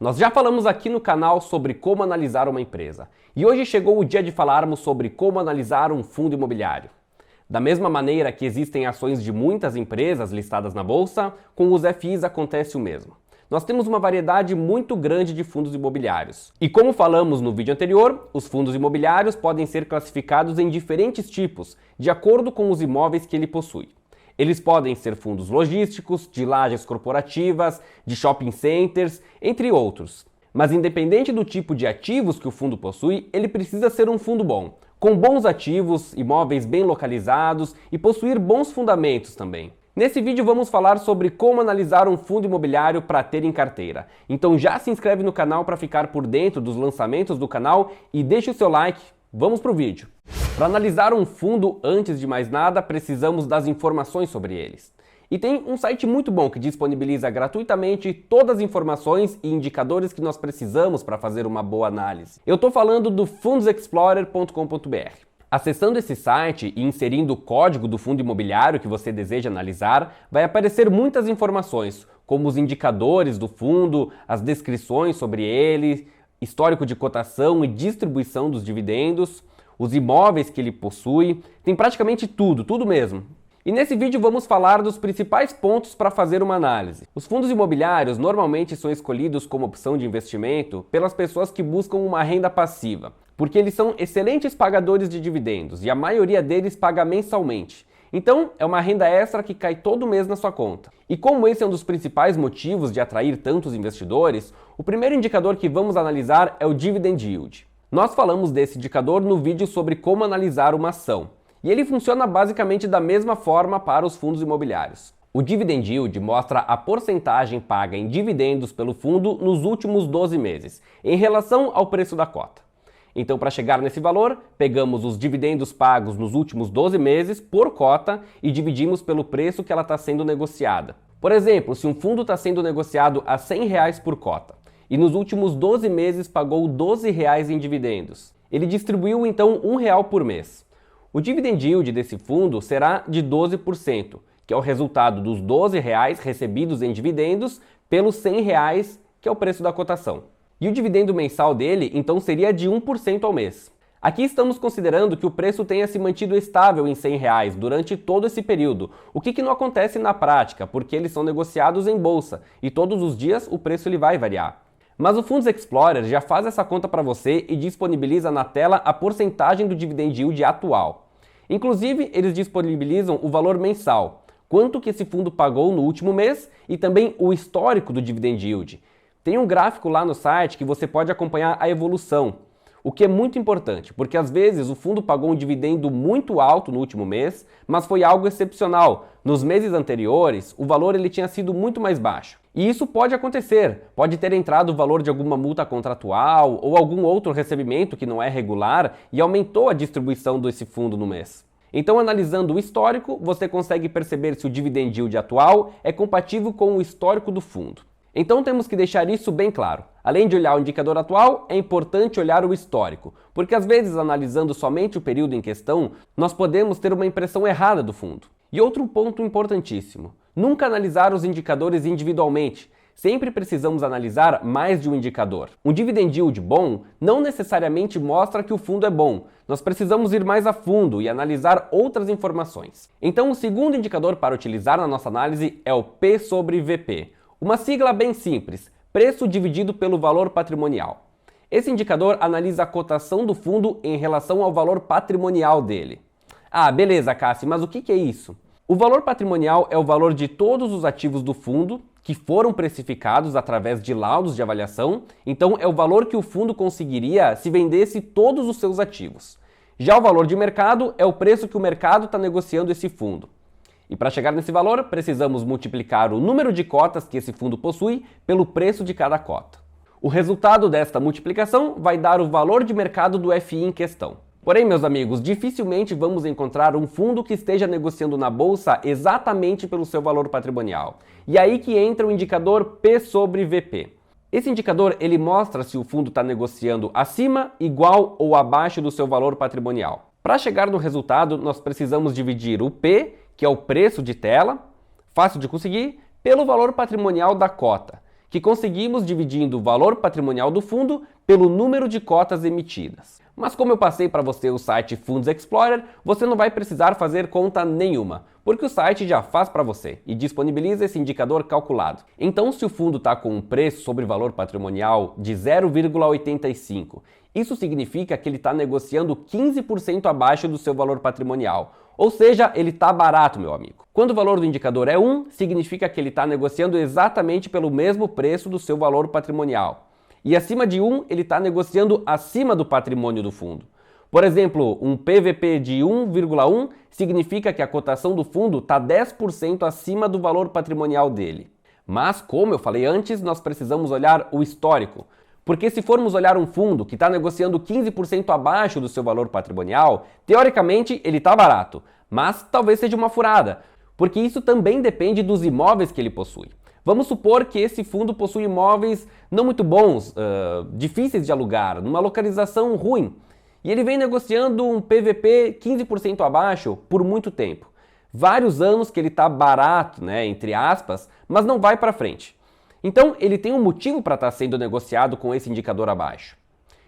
Nós já falamos aqui no canal sobre como analisar uma empresa. E hoje chegou o dia de falarmos sobre como analisar um fundo imobiliário. Da mesma maneira que existem ações de muitas empresas listadas na bolsa, com os FIs acontece o mesmo. Nós temos uma variedade muito grande de fundos imobiliários. E como falamos no vídeo anterior, os fundos imobiliários podem ser classificados em diferentes tipos, de acordo com os imóveis que ele possui. Eles podem ser fundos logísticos, de lajes corporativas, de shopping centers, entre outros. Mas independente do tipo de ativos que o fundo possui, ele precisa ser um fundo bom, com bons ativos, imóveis bem localizados e possuir bons fundamentos também. Nesse vídeo vamos falar sobre como analisar um fundo imobiliário para ter em carteira. Então já se inscreve no canal para ficar por dentro dos lançamentos do canal e deixa o seu like. Vamos pro vídeo. Para analisar um fundo, antes de mais nada, precisamos das informações sobre eles. E tem um site muito bom que disponibiliza gratuitamente todas as informações e indicadores que nós precisamos para fazer uma boa análise. Eu estou falando do fundosexplorer.com.br. Acessando esse site e inserindo o código do fundo imobiliário que você deseja analisar, vai aparecer muitas informações, como os indicadores do fundo, as descrições sobre ele, histórico de cotação e distribuição dos dividendos, os imóveis que ele possui, tem praticamente tudo mesmo. E nesse vídeo vamos falar dos principais pontos para fazer uma análise. Os fundos imobiliários normalmente são escolhidos como opção de investimento pelas pessoas que buscam uma renda passiva, porque eles são excelentes pagadores de dividendos e a maioria deles paga mensalmente. Então, é uma renda extra que cai todo mês na sua conta. E como esse é um dos principais motivos de atrair tantos investidores, o primeiro indicador que vamos analisar é o Dividend Yield. Nós falamos desse indicador no vídeo sobre como analisar uma ação. E ele funciona basicamente da mesma forma para os fundos imobiliários. O Dividend Yield mostra a porcentagem paga em dividendos pelo fundo nos últimos 12 meses, em relação ao preço da cota. Então, para chegar nesse valor, pegamos os dividendos pagos nos últimos 12 meses por cota e dividimos pelo preço que ela está sendo negociada. Por exemplo, se um fundo está sendo negociado a R$ 100 por cota e nos últimos 12 meses pagou R$ 12 em dividendos, ele distribuiu então R$ 1 por mês. O dividend yield desse fundo será de 12%, que é o resultado dos R$ 12 recebidos em dividendos pelos R$ 100, que é o preço da cotação. E o dividendo mensal dele, então, seria de 1% ao mês. Aqui estamos considerando que o preço tenha se mantido estável em R$ 100 durante todo esse período, o que não acontece na prática, porque eles são negociados em bolsa e todos os dias o preço ele vai variar. Mas o Fundos Explorer já faz essa conta para você e disponibiliza na tela a porcentagem do dividend yield atual. Inclusive, eles disponibilizam o valor mensal, quanto que esse fundo pagou no último mês e também o histórico do dividend yield. Tem um gráfico lá no site que você pode acompanhar a evolução, o que é muito importante, porque às vezes o fundo pagou um dividendo muito alto no último mês, mas foi algo excepcional. Nos meses anteriores, o valor ele tinha sido muito mais baixo. E isso pode acontecer, pode ter entrado o valor de alguma multa contratual ou algum outro recebimento que não é regular e aumentou a distribuição desse fundo no mês. Então, analisando o histórico, você consegue perceber se o dividend yield atual é compatível com o histórico do fundo. Então temos que deixar isso bem claro. Além de olhar o indicador atual, é importante olhar o histórico, porque às vezes analisando somente o período em questão, nós podemos ter uma impressão errada do fundo. E outro ponto importantíssimo, nunca analisar os indicadores individualmente. Sempre precisamos analisar mais de um indicador. Um dividend yield bom não necessariamente mostra que o fundo é bom. Nós precisamos ir mais a fundo e analisar outras informações. Então o segundo indicador para utilizar na nossa análise é o P sobre VP. Uma sigla bem simples, preço dividido pelo valor patrimonial. Esse indicador analisa a cotação do fundo em relação ao valor patrimonial dele. Ah, beleza, Cássio, mas o que é isso? O valor patrimonial é o valor de todos os ativos do fundo que foram precificados através de laudos de avaliação, então é o valor que o fundo conseguiria se vendesse todos os seus ativos. Já o valor de mercado é o preço que o mercado está negociando esse fundo. E para chegar nesse valor, precisamos multiplicar o número de cotas que esse fundo possui pelo preço de cada cota. O resultado desta multiplicação vai dar o valor de mercado do FI em questão. Porém, meus amigos, dificilmente vamos encontrar um fundo que esteja negociando na bolsa exatamente pelo seu valor patrimonial. E aí que entra o indicador P sobre VP. Esse indicador ele mostra se o fundo está negociando acima, igual ou abaixo do seu valor patrimonial. Para chegar no resultado, nós precisamos dividir o P, que é o preço de tela, fácil de conseguir, pelo valor patrimonial da cota, que conseguimos dividindo o valor patrimonial do fundo pelo número de cotas emitidas. Mas como eu passei para você o site Funds Explorer, você não vai precisar fazer conta nenhuma, porque o site já faz para você e disponibiliza esse indicador calculado. Então, se o fundo está com um preço sobre valor patrimonial de 0,85, isso significa que ele está negociando 15% abaixo do seu valor patrimonial. Ou seja, ele está barato, meu amigo. Quando o valor do indicador é 1, significa que ele está negociando exatamente pelo mesmo preço do seu valor patrimonial. E acima de 1, ele está negociando acima do patrimônio do fundo. Por exemplo, um PVP de 1,1 significa que a cotação do fundo está 10% acima do valor patrimonial dele. Mas, como eu falei antes, nós precisamos olhar o histórico. Porque se formos olhar um fundo que está negociando 15% abaixo do seu valor patrimonial, teoricamente ele está barato, mas talvez seja uma furada, porque isso também depende dos imóveis que ele possui. Vamos supor que esse fundo possui imóveis não muito bons, difíceis de alugar, numa localização ruim, e ele vem negociando um PVP 15% abaixo por muito tempo. Vários anos que ele está barato, né, entre aspas, mas não vai para frente. Então, ele tem um motivo para estar sendo negociado com esse indicador abaixo.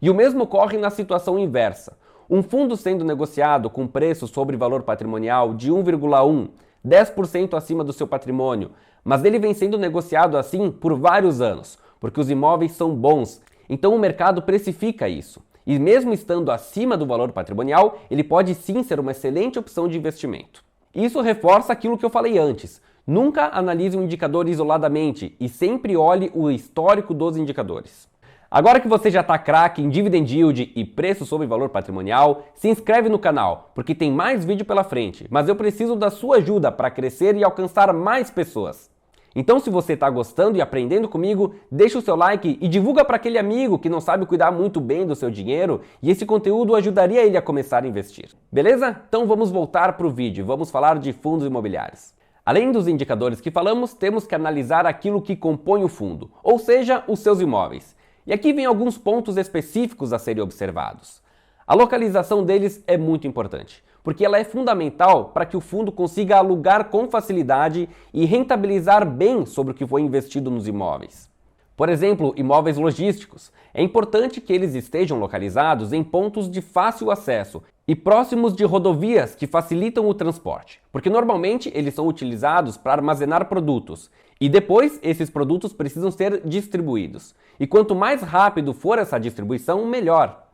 E o mesmo ocorre na situação inversa. Um fundo sendo negociado com preço sobre valor patrimonial de 1,1, 10% acima do seu patrimônio, mas ele vem sendo negociado assim por vários anos, porque os imóveis são bons, então o mercado precifica isso. E mesmo estando acima do valor patrimonial, ele pode sim ser uma excelente opção de investimento. Isso reforça aquilo que eu falei antes. Nunca analise um indicador isoladamente e sempre olhe o histórico dos indicadores. Agora que você já está craque em dividend yield e preço sobre valor patrimonial, se inscreve no canal, porque tem mais vídeo pela frente, mas eu preciso da sua ajuda para crescer e alcançar mais pessoas. Então, se você está gostando e aprendendo comigo, deixa o seu like e divulga para aquele amigo que não sabe cuidar muito bem do seu dinheiro e esse conteúdo ajudaria ele a começar a investir. Beleza? Então vamos voltar para o vídeo e vamos falar de fundos imobiliários. Além dos indicadores que falamos, temos que analisar aquilo que compõe o fundo, ou seja, os seus imóveis. E aqui vem alguns pontos específicos a serem observados. A localização deles é muito importante, porque ela é fundamental para que o fundo consiga alugar com facilidade e rentabilizar bem sobre o que foi investido nos imóveis. Por exemplo, imóveis logísticos. É importante que eles estejam localizados em pontos de fácil acesso e próximos de rodovias que facilitam o transporte, porque normalmente eles são utilizados para armazenar produtos e depois esses produtos precisam ser distribuídos. E quanto mais rápido for essa distribuição, melhor.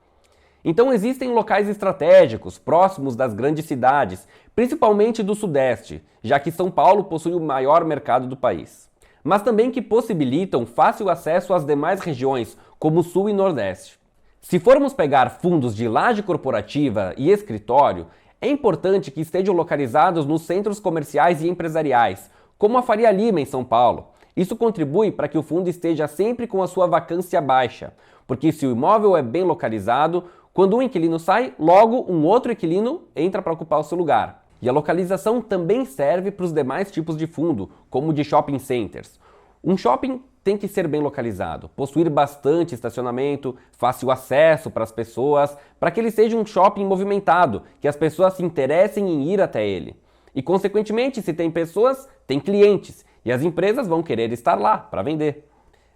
Então existem locais estratégicos, próximos das grandes cidades, principalmente do Sudeste, já que São Paulo possui o maior mercado do país. Mas também que possibilitam fácil acesso às demais regiões, como o Sul e Nordeste. Se formos pegar fundos de laje corporativa e escritório, é importante que estejam localizados nos centros comerciais e empresariais, como a Faria Lima em São Paulo. Isso contribui para que o fundo esteja sempre com a sua vacância baixa, porque se o imóvel é bem localizado, quando um inquilino sai, logo um outro inquilino entra para ocupar o seu lugar. E a localização também serve para os demais tipos de fundo, como o de shopping centers. Um shopping tem que ser bem localizado, possuir bastante estacionamento, fácil acesso para as pessoas, para que ele seja um shopping movimentado, que as pessoas se interessem em ir até ele. E, consequentemente, se tem pessoas, tem clientes, e as empresas vão querer estar lá para vender.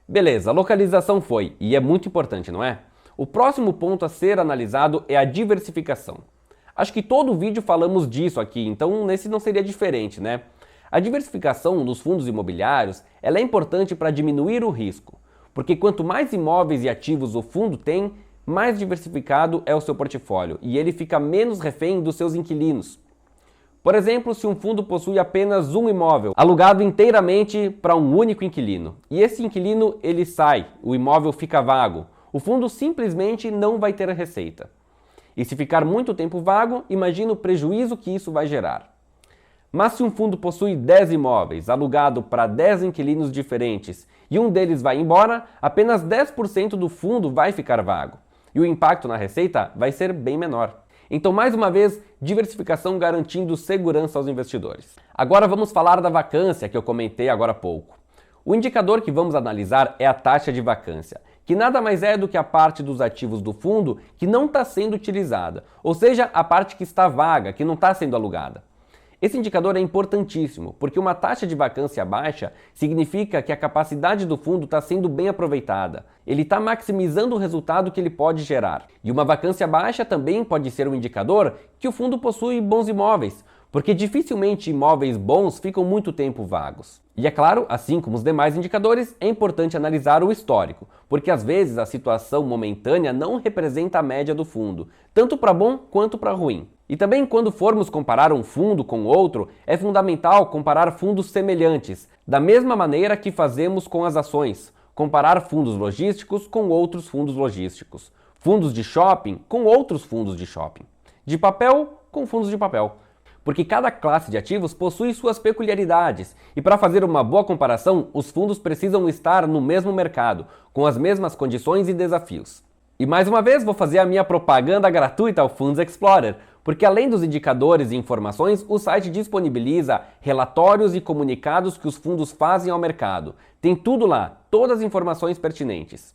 Beleza, a localização foi, e é muito importante, não é? O próximo ponto a ser analisado é a diversificação. Acho que todo vídeo falamos disso aqui, então nesse não seria diferente, né? A diversificação nos fundos imobiliários ela é importante para diminuir o risco, porque quanto mais imóveis e ativos o fundo tem, mais diversificado é o seu portfólio e ele fica menos refém dos seus inquilinos. Por exemplo, se um fundo possui apenas um imóvel, alugado inteiramente para um único inquilino, e esse inquilino ele sai, o imóvel fica vago, o fundo simplesmente não vai ter receita. E se ficar muito tempo vago, imagina o prejuízo que isso vai gerar. Mas se um fundo possui 10 imóveis, alugado para 10 inquilinos diferentes, e um deles vai embora, apenas 10% do fundo vai ficar vago. E o impacto na receita vai ser bem menor. Então, mais uma vez, diversificação garantindo segurança aos investidores. Agora vamos falar da vacância que eu comentei agora há pouco. O indicador que vamos analisar é a taxa de vacância, que nada mais é do que a parte dos ativos do fundo que não está sendo utilizada, ou seja, a parte que está vaga, que não está sendo alugada. Esse indicador é importantíssimo, porque uma taxa de vacância baixa significa que a capacidade do fundo está sendo bem aproveitada. Ele está maximizando o resultado que ele pode gerar. E uma vacância baixa também pode ser um indicador que o fundo possui bons imóveis, porque dificilmente imóveis bons ficam muito tempo vagos. E é claro, assim como os demais indicadores, é importante analisar o histórico, porque às vezes a situação momentânea não representa a média do fundo, tanto para bom quanto para ruim. E também quando formos comparar um fundo com outro, é fundamental comparar fundos semelhantes, da mesma maneira que fazemos com as ações, comparar fundos logísticos com outros fundos logísticos, fundos de shopping com outros fundos de shopping, de papel com fundos de papel. Porque cada classe de ativos possui suas peculiaridades e para fazer uma boa comparação, os fundos precisam estar no mesmo mercado, com as mesmas condições e desafios. E mais uma vez vou fazer a minha propaganda gratuita ao Funds Explorer, porque além dos indicadores e informações, o site disponibiliza relatórios e comunicados que os fundos fazem ao mercado. Tem tudo lá, todas as informações pertinentes.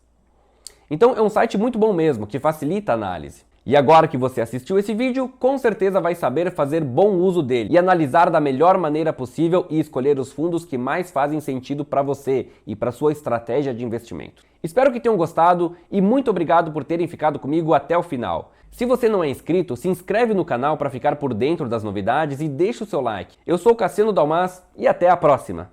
Então é um site muito bom mesmo, que facilita a análise. E agora que você assistiu esse vídeo, com certeza vai saber fazer bom uso dele e analisar da melhor maneira possível e escolher os fundos que mais fazem sentido para você e para sua estratégia de investimento. Espero que tenham gostado e muito obrigado por terem ficado comigo até o final. Se você não é inscrito, se inscreve no canal para ficar por dentro das novidades e deixa o seu like. Eu sou o Cassiano Dalmas e até a próxima!